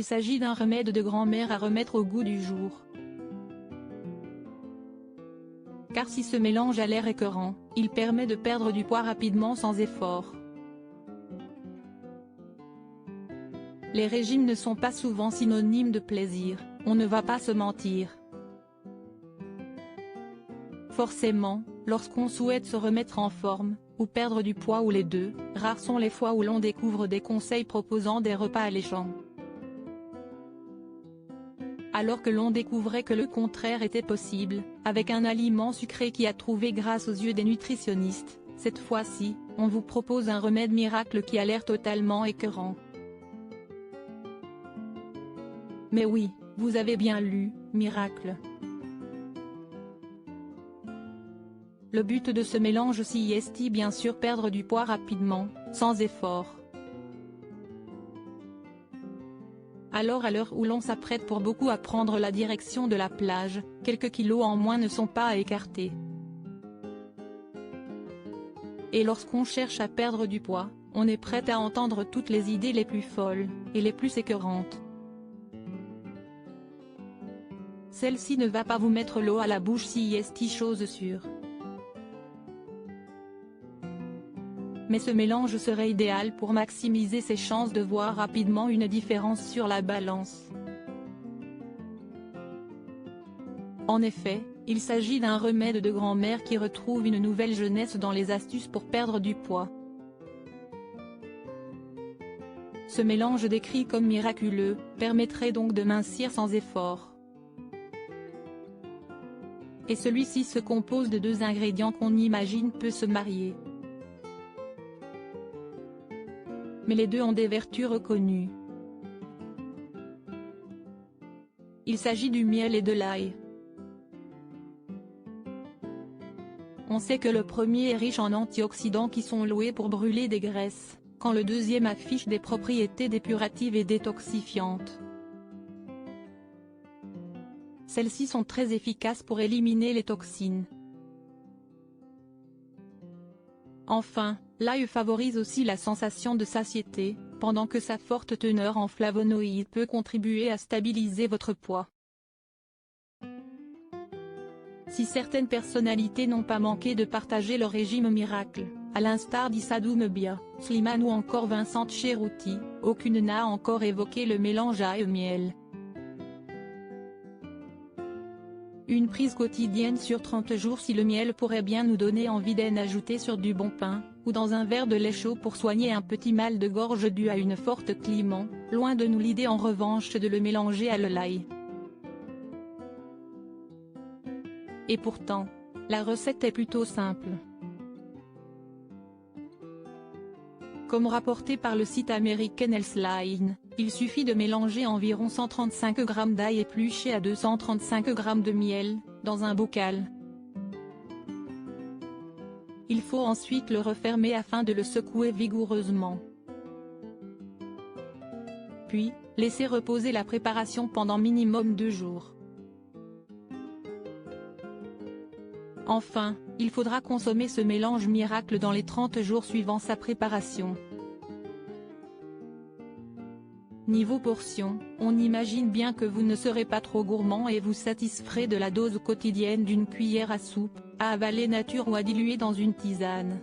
il s'agit d'un remède de grand-mère à remettre au goût du jour. Car si ce mélange a l'air écœurant, il permet de perdre du poids rapidement sans effort. Les régimes ne sont pas souvent synonymes de plaisir, on ne va pas se mentir. Forcément, lorsqu'on souhaite se remettre en forme, ou perdre du poids ou les deux, rares sont les fois où l'on découvre des conseils proposant des repas alléchants. Alors que l'on découvrait que le contraire était possible, avec un aliment sucré qui a trouvé grâce aux yeux des nutritionnistes, cette fois-ci, on vous propose un remède miracle qui a l'air totalement écœurant. Mais oui, vous avez bien lu, miracle. Le but de ce mélange est bien sûr perdre du poids rapidement, sans effort. Alors à l'heure où l'on s'apprête pour beaucoup à prendre la direction de la plage, quelques kilos en moins ne sont pas à écarter. Et lorsqu'on cherche à perdre du poids, on est prêt à entendre toutes les idées les plus folles, et les plus écœurantes. Celle-ci ne va pas vous mettre l'eau à la bouche chose sûre. Mais ce mélange serait idéal pour maximiser ses chances de voir rapidement une différence sur la balance. En effet, il s'agit d'un remède de grand-mère qui retrouve une nouvelle jeunesse dans les astuces pour perdre du poids. Ce mélange décrit comme miraculeux, permettrait donc de mincir sans effort. Et celui-ci se compose de deux ingrédients qu'on imagine peut se marier. Mais les deux ont des vertus reconnues. Il s'agit du miel et de l'ail. On sait que le premier est riche en antioxydants qui sont loués pour brûler des graisses, quand le deuxième affiche des propriétés dépuratives et détoxifiantes. Celles-ci sont très efficaces pour éliminer les toxines. Enfin, l'ail favorise aussi la sensation de satiété, pendant que sa forte teneur en flavonoïdes peut contribuer à stabiliser votre poids. Si certaines personnalités n'ont pas manqué de partager leur régime miracle, à l'instar d'Issa Doumbia, Slimane ou encore Vincent Cherouti, aucune n'a encore évoqué le mélange ail-miel. Une prise quotidienne sur 30 jours si le miel pourrait bien nous donner envie d'en ajouter sur du bon pain, ou dans un verre de lait chaud pour soigner un petit mal de gorge dû à une forte climent, loin de nous l'idée en revanche de le mélanger à l'ail. Et pourtant, la recette est plutôt simple. Comme rapporté par le site américain Healthline, il suffit de mélanger environ 135 g d'ail épluché à 235 g de miel, dans un bocal. Il faut ensuite le refermer afin de le secouer vigoureusement. Puis, laisser reposer la préparation pendant minimum 2 jours. Enfin, il faudra consommer ce mélange miracle dans les 30 jours suivant sa préparation. Niveau portion, on imagine bien que vous ne serez pas trop gourmand et vous satisferez de la dose quotidienne d'une cuillère à soupe, à avaler nature ou à diluer dans une tisane.